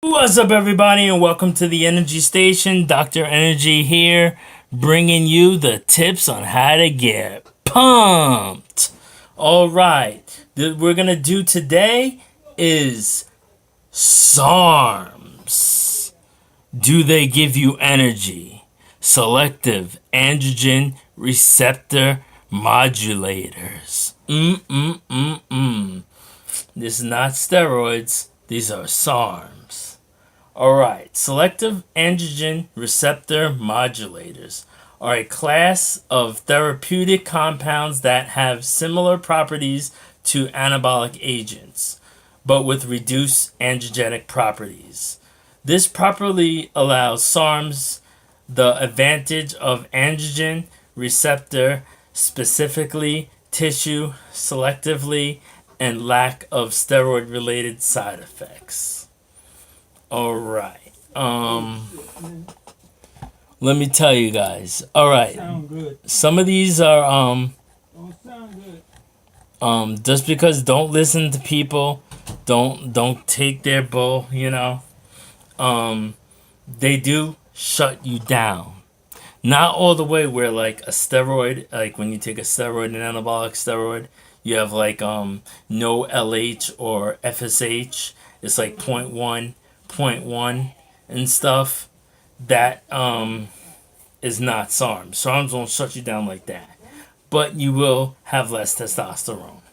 What's up, everybody, and welcome to the Energy Station. Dr. Energy here, bringing you the tips on how to get pumped. All right, what we're gonna do today is SARMS. Do they give you energy? Selective androgen receptor modulators. This is not steroids. These are SARMs. Alright, selective androgen receptor modulators are a class of therapeutic compounds that have similar properties to anabolic agents, but with reduced androgenic properties. This properly allows SARMs the advantage of androgen receptor, specifically tissue selectively, and lack of steroid related side effects. All right. Let me tell you guys. All right. Some of these are just because don't listen to people, don't take their bull, they do shut you down. Not all the way where like a steroid, like when you take a steroid, an anabolic steroid, you have like no LH or FSH. It's like 0.1 and stuff. That is not SARMs. SARMs won't shut you down like that. But you will have less testosterone.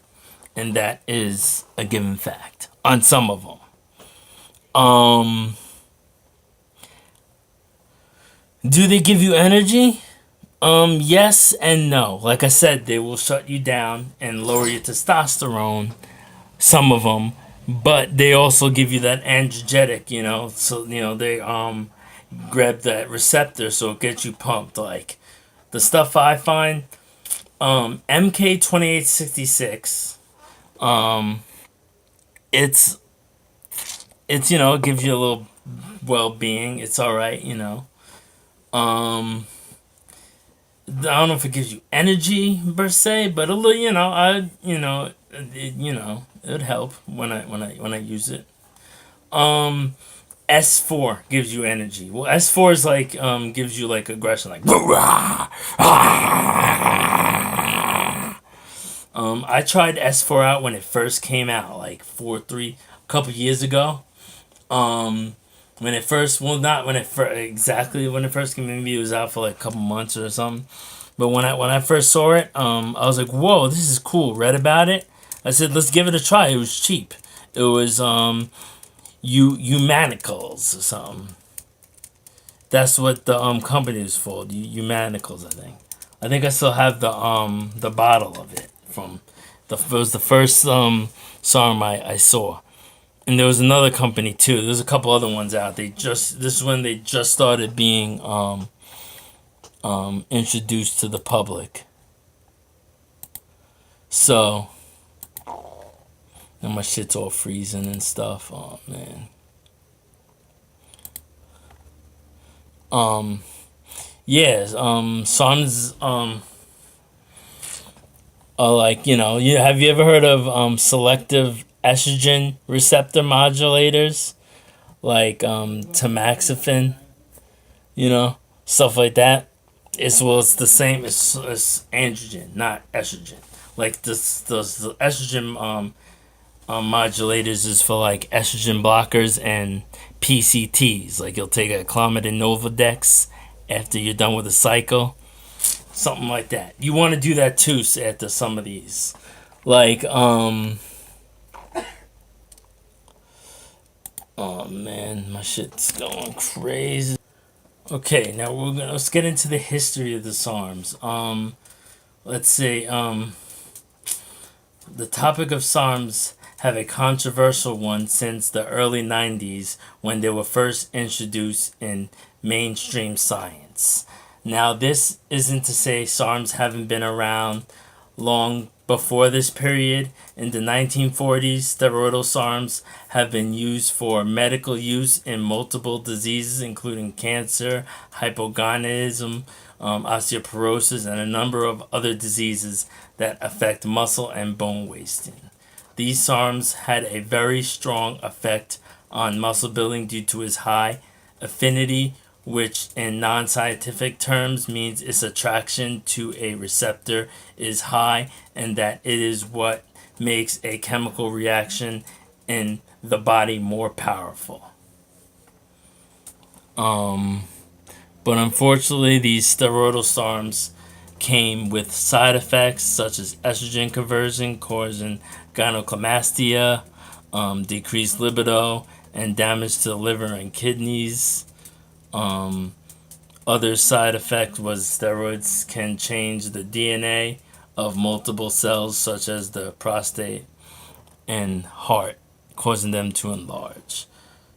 And that is a given fact on some of them. Do they give you energy? Yes and no. Like I said, they will shut you down and lower your testosterone. Some of them, but they also give you that androgetic, So they grab that receptor, so it gets you pumped. Like the stuff I find, MK2866. It's it gives you a little well-being. It's all right, I don't know if it gives you energy per se, but a little, it'd help when I use it. S4 gives you energy. Well, S4 is like gives you like aggression, like I tried S4 out when it first came out, like a couple years ago. When it first, well, not when it first, exactly when it first came, maybe it was out for like a couple months or something. But when I first saw it, I was like, whoa, this is cool. Read about it. I said, let's give it a try. It was cheap. It was Humanicals or something. That's what the company is for. Humanicals, I think. I think I still have the bottle of it from it was the first SARM I saw. And there was another company too. There's a couple other ones out. This is when they just started being introduced to the public. So, and my shit's all freezing and stuff. Oh man. SARMs are like, have you ever heard of selective estrogen receptor modulators, like tamoxifen, stuff like that? It's the same as androgen, not estrogen. Like the estrogen modulators is for like estrogen blockers and PCTs. Like you'll take a Clomidin Novodex after you're done with a cycle, something like that. You want to do that too after some of these, like oh man, my shit's going crazy. Okay, now let's get into the history of the SARMs. Let's say the topic of SARMs have a controversial one since the early 90s when they were first introduced in mainstream science. Now, this isn't to say SARMs haven't been around long before this period. In the 1940s, steroidal SARMs have been used for medical use in multiple diseases, including cancer, hypogonadism, osteoporosis, and a number of other diseases that affect muscle and bone wasting. These SARMs had a very strong effect on muscle building due to its high affinity, which in non-scientific terms means its attraction to a receptor is high, and that it is what makes a chemical reaction in the body more powerful. But unfortunately, these steroidal SARMs came with side effects such as estrogen conversion, causing gynecomastia, decreased libido, and damage to the liver and kidneys. Other side effect was steroids can change the DNA of multiple cells, such as the prostate and heart, causing them to enlarge.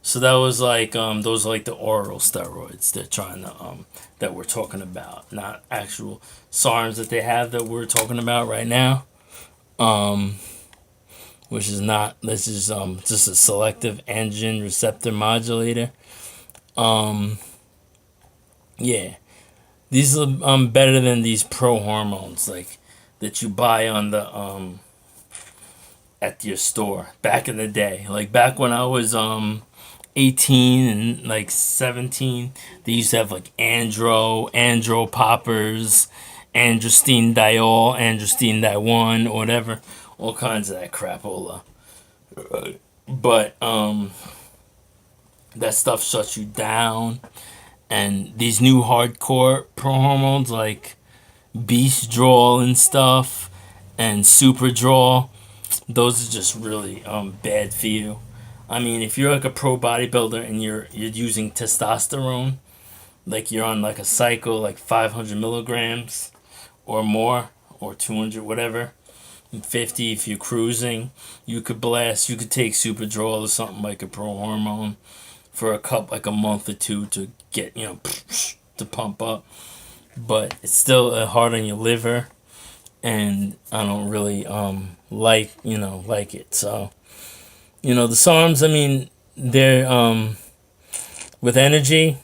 So that was like those are like the oral steroids they're trying to that we're talking about, not actual SARMs that they have that we're talking about right now. Which is not, this is just a selective androgen receptor modulator. Yeah, these are better than these pro hormones like that you buy on the at your store back in the day. Like back when I was 18 and like 17, they used to have like andro poppers, androstenediol, androstenedione, or whatever, all kinds of that crapola. But that stuff shuts you down. And these new hardcore pro hormones like Beast Draw and stuff, and Super Draw, those are just really bad for you. I mean, if you're like a pro bodybuilder and you're using testosterone, like you're on like a cycle, like 500 milligrams or more, or 200, whatever, and 50 if you're cruising, you could take Super Draw or something like a pro hormone for like a month or two to get, to pump up. But it's still hard on your liver, and I don't really like it. So the SARMs, I mean, they're with energy.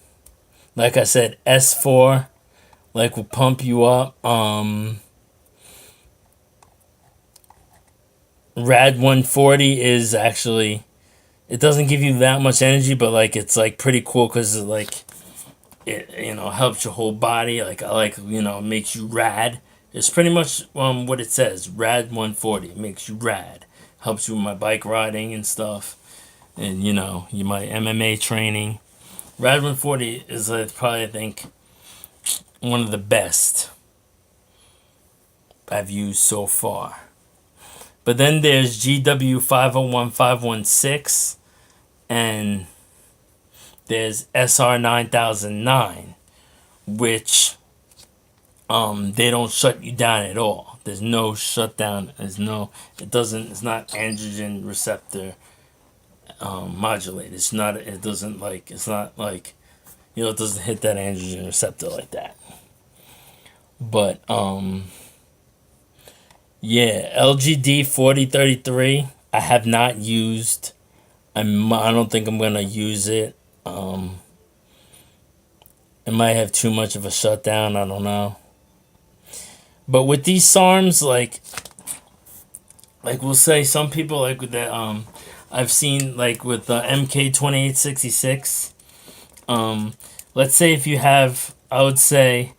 Like I said, S4 like will pump you up. Rad 140 is actually, it doesn't give you that much energy, but like it's like pretty cool because it helps your whole body. Like I like makes you rad. It's pretty much what it says. Rad 140 it makes you rad. Helps you with my bike riding and stuff, and my MMA training. Rad 140 is probably, I think, one of the best I've used so far. But then there's GW 501516, and there's SR 9009, which they don't shut you down at all. There's no shutdown. It's not androgen receptor modulated. It doesn't it doesn't hit that androgen receptor like that. But LGD 4033 I have not used. I don't think I'm gonna use it. It might have too much of a shutdown. I don't know. But with these SARMs, like we'll say some people like with that I've seen like with the MK2866. Let's say if you have, I would say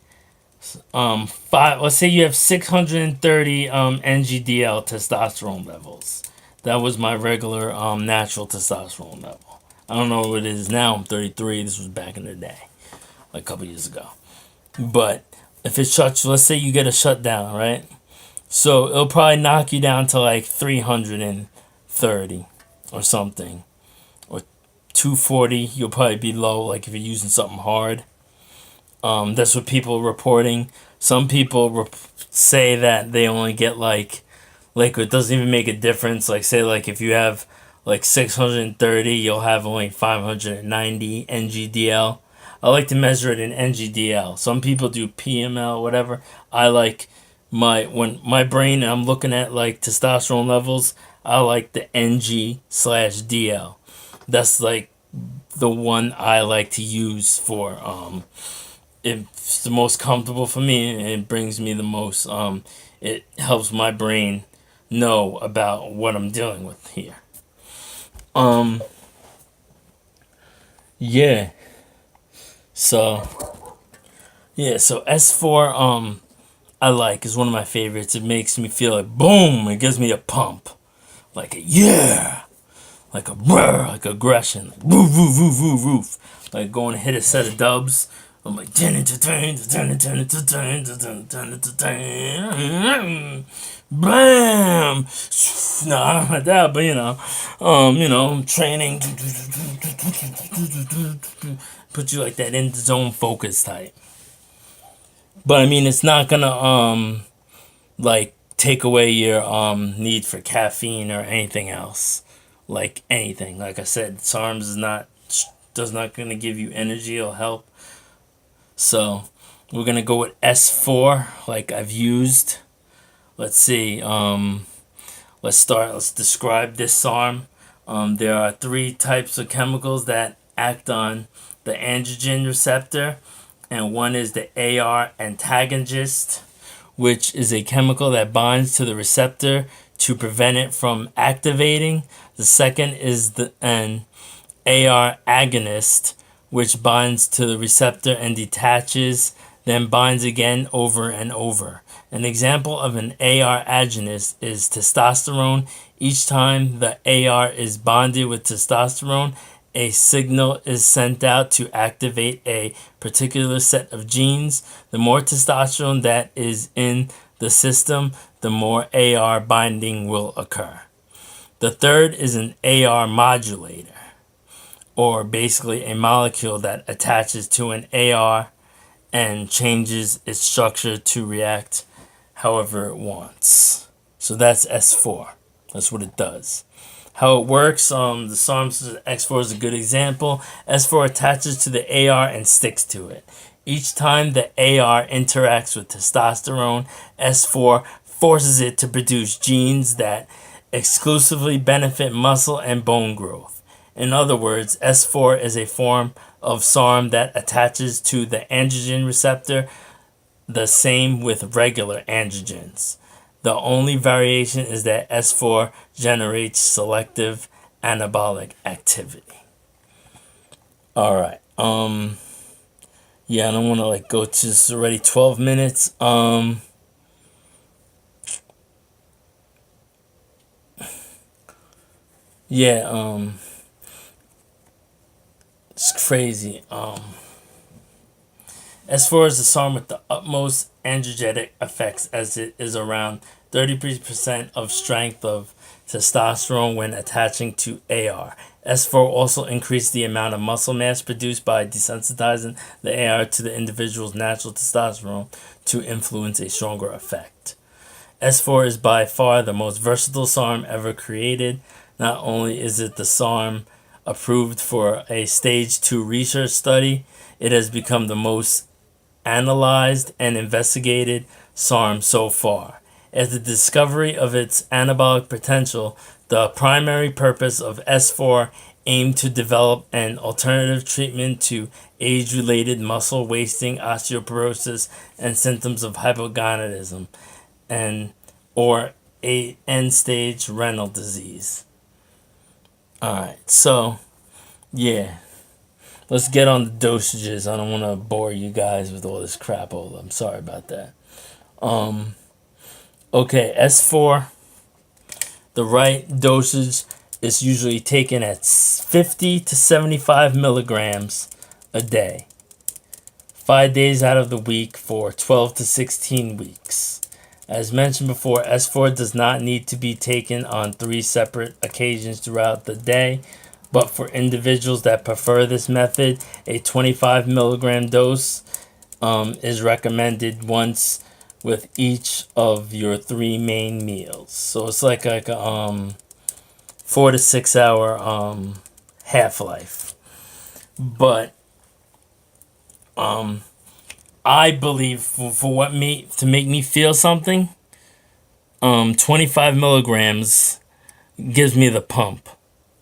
let's say you have 630 NGDL testosterone levels. That was my regular natural testosterone level. I don't know what it is now. I'm 33. This was back in the day, like a couple years ago. But if it shuts, let's say you get a shutdown, right? So it'll probably knock you down to like 330 or something, or 240. You'll probably be low, like if you're using something hard. That's what people are reporting. Some people say that they only get like it doesn't even make a difference. Like say like if you have like 630, you'll have only 590 NGDL. I like to measure it in NGDL. Some people do PML, whatever. I like when my brain, I'm looking at like testosterone levels, I like the NG/DL. That's like the one I like to use for it's the most comfortable for me, and it brings me the most it helps my brain know about what I'm dealing with here. Yeah. So so S4 I like is one of my favorites. It makes me feel like boom. It gives me a pump, like a yeah, like a brr, like aggression, like woof woof woof woof woof, like going to hit a set of dubs. I'm like bam. No, I don't like that, but training put you like that in the zone focus type. But I mean, it's not gonna like take away your need for caffeine or anything else. Like anything, like I said, SARMS is not does not gonna give you energy or help. So we're gonna go with S4, like I've used. Let's see. Let's start. Let's describe this SARM. There are three types of chemicals that act on the androgen receptor, and one is the AR antagonist, which is a chemical that binds to the receptor to prevent it from activating. The second is an AR agonist, which binds to the receptor and detaches, then binds again over and over. An example of an AR agonist is testosterone. Each time the AR is bonded with testosterone, a signal is sent out to activate a particular set of genes. The more testosterone that is in the system, the more AR binding will occur. The third is an AR modulator, or basically a molecule that attaches to an AR and changes its structure to react however it wants. So that's S4. That's what it does. How it works, the SARMS X4 is a good example. S4 attaches to the AR and sticks to it. Each time the AR interacts with testosterone, S4 forces it to produce genes that exclusively benefit muscle and bone growth. In other words, S4 is a form of SARM that attaches to the androgen receptor, the same with regular androgens. The only variation is that S4 generates selective anabolic activity. All right. Yeah, I don't want to like go to this already 12 minutes. Yeah, it's crazy. As far as the SARM with the utmost androgenic effects, as it is around 30% of strength of testosterone when attaching to AR. S4 also increased the amount of muscle mass produced by desensitizing the AR to the individual's natural testosterone to influence a stronger effect. S4 is by far the most versatile SARM ever created. Not only is it the SARM approved for a stage 2 research study, it has become the most analyzed and investigated SARM so far. As the discovery of its anabolic potential, the primary purpose of S4 aimed to develop an alternative treatment to age-related muscle wasting, osteoporosis, and symptoms of hypogonadism, and or a end-stage renal disease. All right, so yeah, let's get on the dosages. I don't want to bore you guys with all this crap. I'm sorry about that. Okay, S4, the right dosage is usually taken at 50 to 75 milligrams a day, 5 days out of the week for 12 to 16 weeks. As mentioned before, S4 does not need to be taken on 3 separate occasions throughout the day, but for individuals that prefer this method, a 25 milligram dose is recommended once with each of your 3 main meals. So it's like a 4 to 6 hour half-life. But I believe for to make me feel something, 25 milligrams gives me the pump.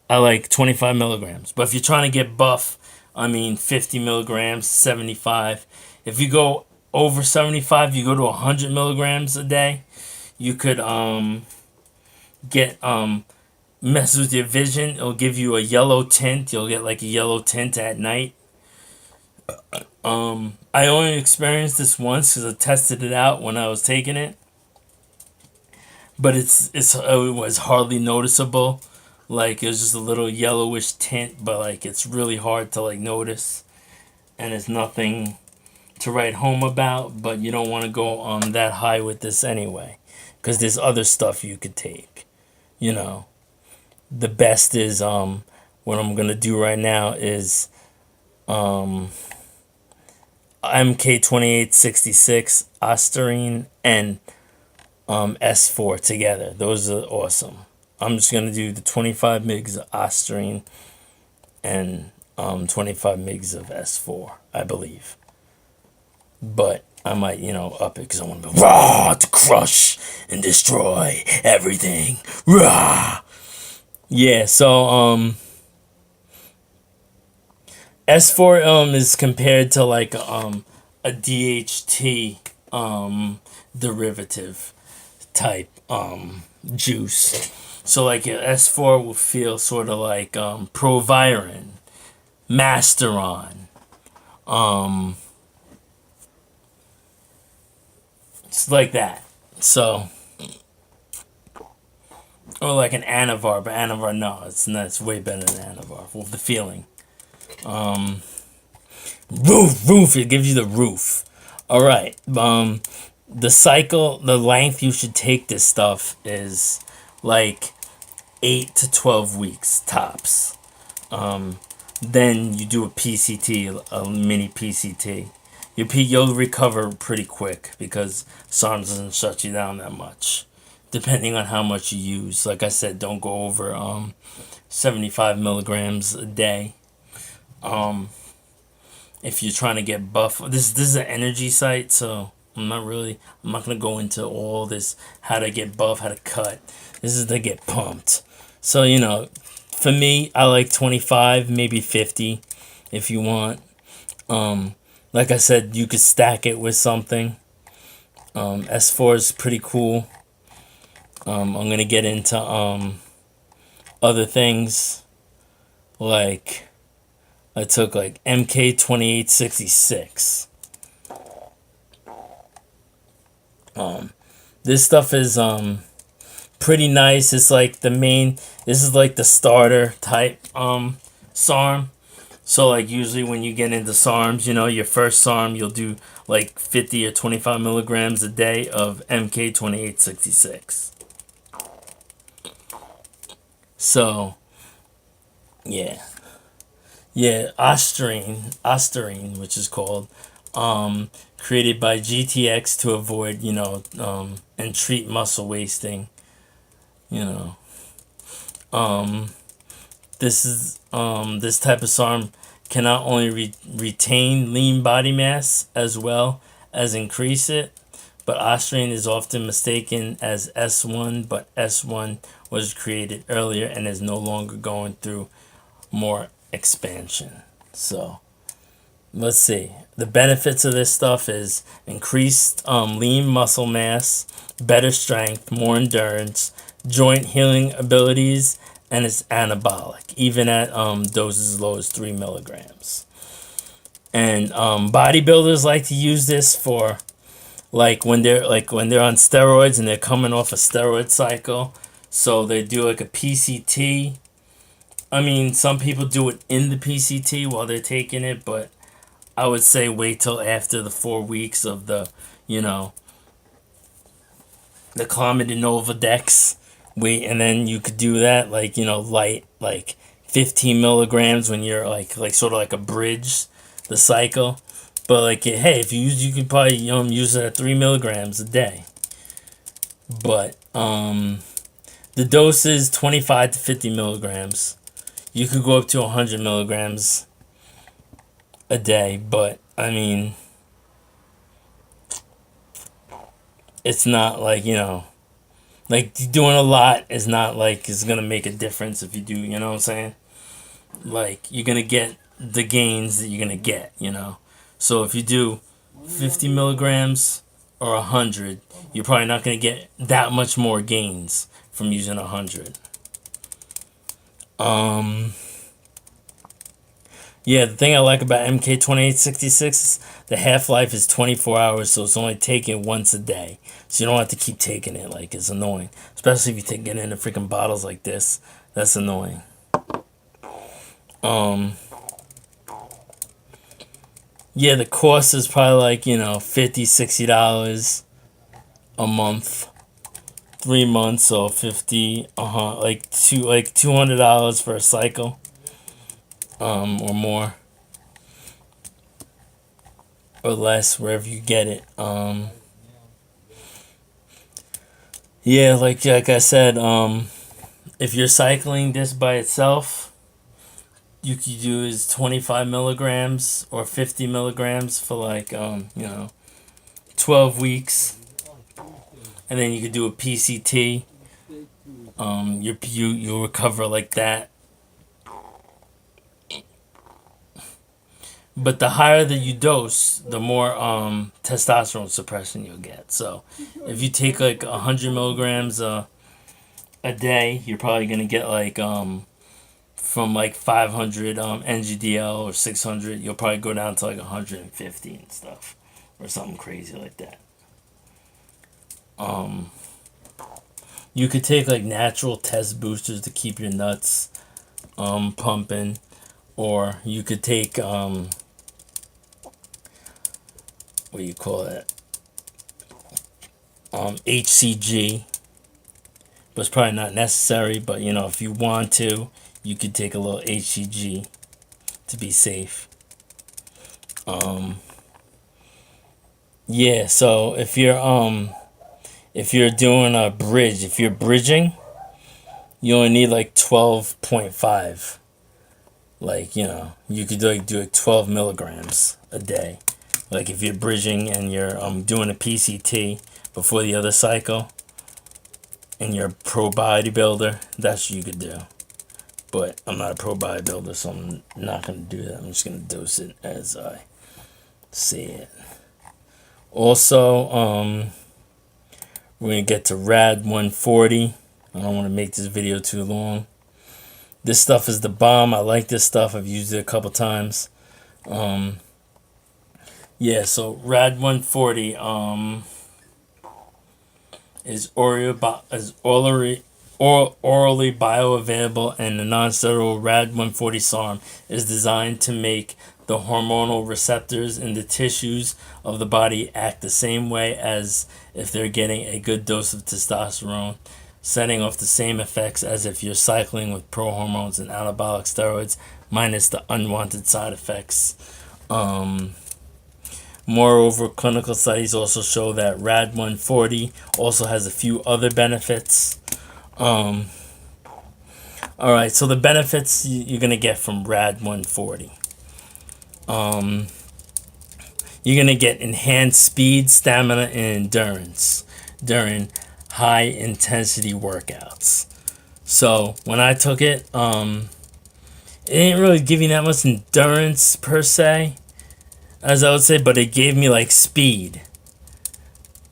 I like 25 milligrams. But if you're trying to get buff, 50 milligrams, 75. If you go over 75, you go to 100 milligrams a day. You could get mess with your vision. It'll give you a yellow tint. You'll get like a yellow tint at night. I only experienced this once because I tested it out when I was taking it, but it was hardly noticeable. Like it was just a little yellowish tint, but like it's really hard to like notice, and it's nothing to write home about. But you don't want to go that high with this anyway, because there's other stuff you could take. You know, the best is what I'm gonna do right now is MK2866, Osterine, and S4 together. Those are awesome. I'm just gonna do the 25 mgs of Osterine and 25 mgs of S4, I believe. But I might, up it because I want to go raw to crush and destroy everything. Rah! Yeah, so S4 is compared to like a DHT derivative type juice. So like S4 will feel sort of like Proviron, Masteron, it's like that. So or like an Anavar, but Anavar no, it's not. It's way better than Anavar with the feeling. Roof. It gives you the roof. All right. The length you should take this stuff is like 8 to 12 weeks tops. Then you do a PCT, a mini PCT. You'll recover pretty quick because SARMS doesn't shut you down that much, depending on how much you use. Like I said, don't go over 75 milligrams a day. If you're trying to get buff, this is an energy site, so I'm not gonna go into all this how to get buff, how to cut. This is to get pumped. So for me, I like 25, maybe 50, if you want. Like I said, you could stack it with something. S4 is pretty cool. I'm gonna get into other things like. I took like MK2866. This stuff is pretty nice. It's like this is like the starter type SARM. So like usually when you get into SARMs, your first SARM you'll do like 50 or 25 milligrams a day of MK2866. So yeah. Yeah, Osterine, which is called, created by GTX to avoid, and treat muscle wasting, this type of SARM can not only retain lean body mass as well as increase it, but Osterine is often mistaken as S1, but S1 was created earlier and is no longer going through more expansion. So let's see. The benefits of this stuff is increased lean muscle mass, better strength, more endurance, joint healing abilities, and it's anabolic, even at doses as low as 3 milligrams. And bodybuilders like to use this for when they're on steroids and they're coming off a steroid cycle. So they do like a PCT. I mean, some people do it in the PCT while they're taking it, but I would say wait till after the 4 weeks of the Clomidinova Dex. Wait, and then you could do that, light, 15 milligrams when you're sort of like a bridge, the cycle. But hey, if you could probably use it at 3 milligrams a day. But the dose is 25 to 50 milligrams. You could go up to 100 milligrams a day, but I mean, it's not doing a lot is not it's gonna make a difference if you do, you know what I'm saying? You're gonna get the gains that you're gonna get, So if you do 50 milligrams or 100, you're probably not gonna get that much more gains from using 100. Um, yeah, the thing I like about MK2866 is the half life is 24 hours, so it's only taken once a day. So you don't have to keep taking it. Like, it's annoying. Especially if you take it in the freaking bottles like this. That's annoying. Um, yeah, the cost is probably like, $50, $60 a month. 3 months, so 50, like $200 for a cycle, or more, or less, wherever you get it. Yeah, like I said, if you're cycling this by itself, you could do is 25 milligrams or 50 milligrams for like 12 weeks, and then you could do a PCT. You'll recover like that. But the higher that you dose, the more testosterone suppression you'll get. So if you take like 100 milligrams a day, you're probably gonna get like from like 500 NGDL or 600. You'll probably go down to like 150 and stuff, or something crazy like that. Um, you could take like natural test boosters to keep your nuts pumping, or you could take what do you call it? HCG, but it's probably not necessary. But if you want to, you could take a little HCG to be safe. Yeah. So if you're doing a bridge, if you're bridging, you only need like 12.5. Like you could do like 12 milligrams a day. Like if you're bridging and you're doing a PCT before the other cycle, and you're a pro bodybuilder, that's what you could do. But I'm not a pro bodybuilder, so I'm not going to do that. I'm just going to dose it as I see it. Also, we're going to get to Rad 140. I don't want to make this video too long. This stuff is the bomb. I like this stuff. I've used it a couple times. Yeah, so Rad 140 is orally bioavailable, and the non-steroidal Rad 140 SARM is designed to make the hormonal receptors in the tissues of the body act the same way as if they're getting a good dose of testosterone, setting off the same effects as if you're cycling with prohormones and anabolic steroids, minus the unwanted side effects. Moreover, clinical studies also show that Rad 140 also has a few other benefits. Alright, so the benefits you're going to get from Rad 140. You're going to get enhanced speed, stamina, and endurance during high intensity workouts. So when I took it, it didn't really give you that much endurance per se, as I would say, but it gave me like speed.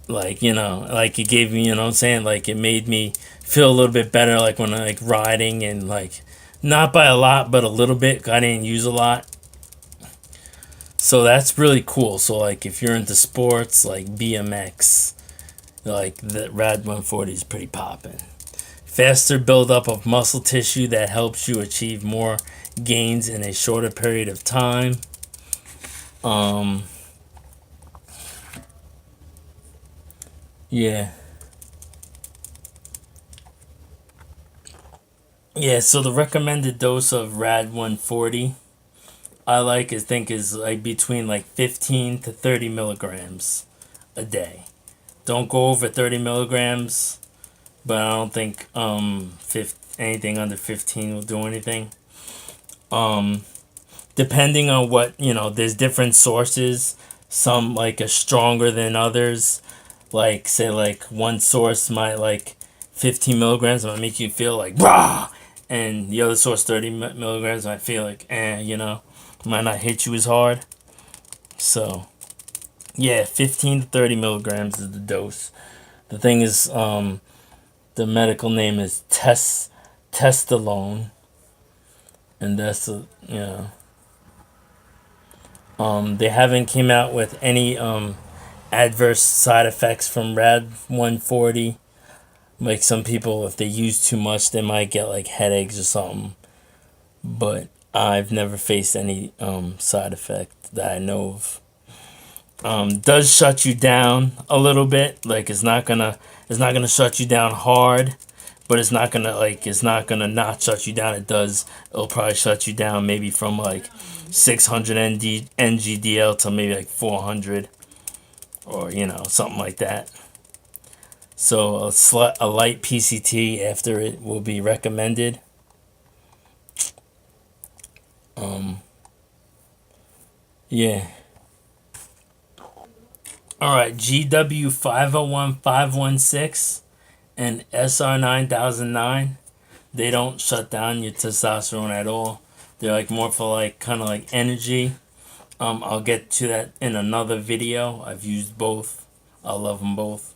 Like, like it gave me, what I'm saying? Like it made me feel a little bit better, like when I like riding, and like not by a lot, but a little bit. I didn't use a lot. So that's really cool. So like if you're into sports like BMX, like the Rad 140 is pretty popping. Faster buildup of muscle tissue that helps you achieve more gains in a shorter period of time. Yeah. Yeah, so the recommended dose of Rad 140 think is like between like 15 to 30 milligrams a day. Don't go over 30 milligrams, but I don't think anything under 15 will do anything. Depending on what, there's different sources. Some like are stronger than others. Like say like one source might like 15 milligrams might make you feel like rah, and the other source 30 milligrams might feel like might not hit you as hard. So yeah, 15 to 30 milligrams is the dose. The thing is, the medical name is testolone. and that's they haven't came out with any adverse side effects from Rad 140. Like some people, if they use too much, they might get like headaches or something. But I've never faced any side effect that I know of. Does shut you down a little bit. Like it's not gonna shut you down hard, but it's not gonna not shut you down. It'll probably shut you down maybe from like 600 NGDL to maybe like 400, or something like that. So a light PCT after it will be recommended. Yeah. All right. GW 501516 and SR 9009. They don't shut down your testosterone at all. They're like more for like kind of like energy. I'll get to that in another video. I've used both. I love them both.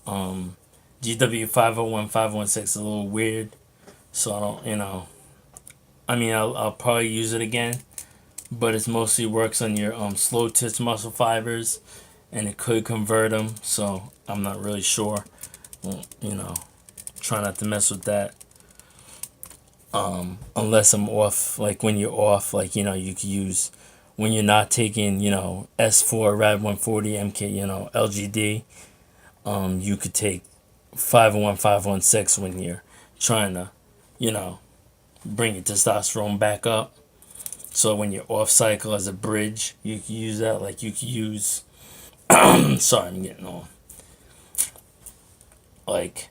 GW 501516 is a little weird, so I don't, I mean, I'll probably use it again, but it mostly works on your slow twitch muscle fibers, and it could convert them. So I'm not really sure. Well, try not to mess with that. Unless I'm off, like when you're off, like you could use when you're not taking, S4 Rad 140 MK, LGD. You could take 501516 when you're trying to, bring your testosterone back up. So when you're off cycle as a bridge, you can use that. Like you could use. Sorry, I'm getting on. Like,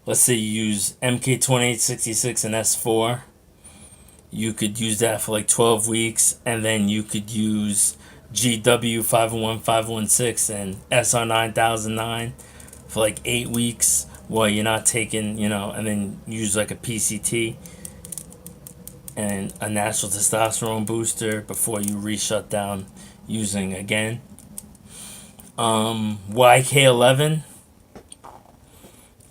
let's say you use MK2866 and S4. You could use that for like 12 weeks, and then you could use GW 501516 and SR 9009 for like 8 weeks while you're not taking, and then use like a PCT and a natural testosterone booster before you re-shut down using again. YK11,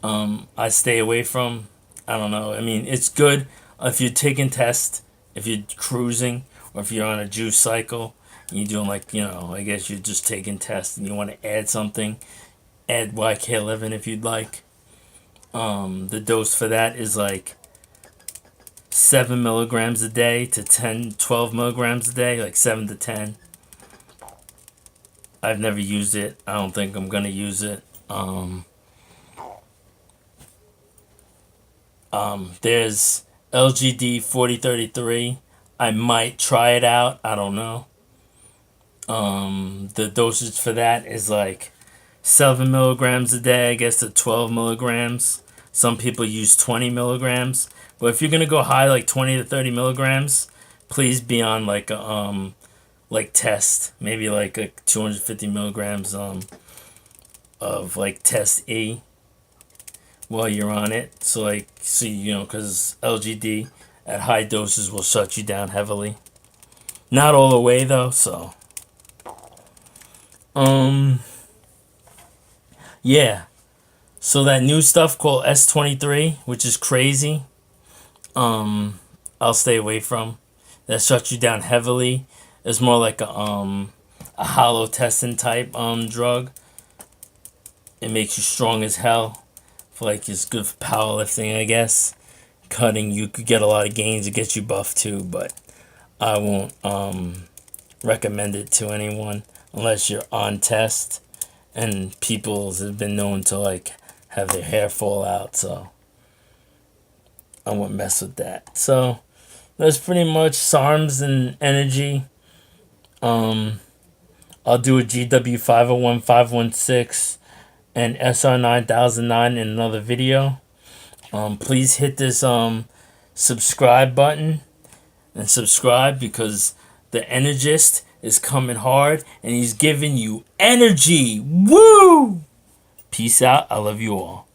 I stay away from. I don't know. I mean, it's good if you're taking tests, if you're cruising, or if you're on a juice cycle. You're doing like, I guess you're just taking tests and you want to add something. Add YK11 if you'd like. The dose for that is like 7 milligrams a day to 12 milligrams a day, like 7 to 10. I've never used it. I don't think I'm going to use it. There's LGD 4033. I might try it out. I don't know. The dosage for that is like 7 milligrams a day, I guess, to 12 milligrams. Some people use 20 milligrams. But if you're going to go high, like 20 to 30 milligrams, please be on like a, like test. Maybe like a 250 milligrams, of like test E while you're on it. So like, because LGD at high doses will shut you down heavily. Not all the way though, so. Yeah. So that new stuff called S23, which is crazy, I'll stay away from. That shuts you down heavily. It's more like a hollow testing type drug. It makes you strong as hell. Like it's good for powerlifting, I guess. Cutting, you could get a lot of gains. It gets you buff too, but I won't recommend it to anyone unless you're on test. And people have been known to like have their hair fall out, so I won't mess with that. So that's pretty much SARMS and energy. I'll do a GW 501516 and SR 9009 in another video. Please hit this subscribe button and subscribe, because the Energist is coming hard and he's giving you energy. Woo! Peace out. I love you all.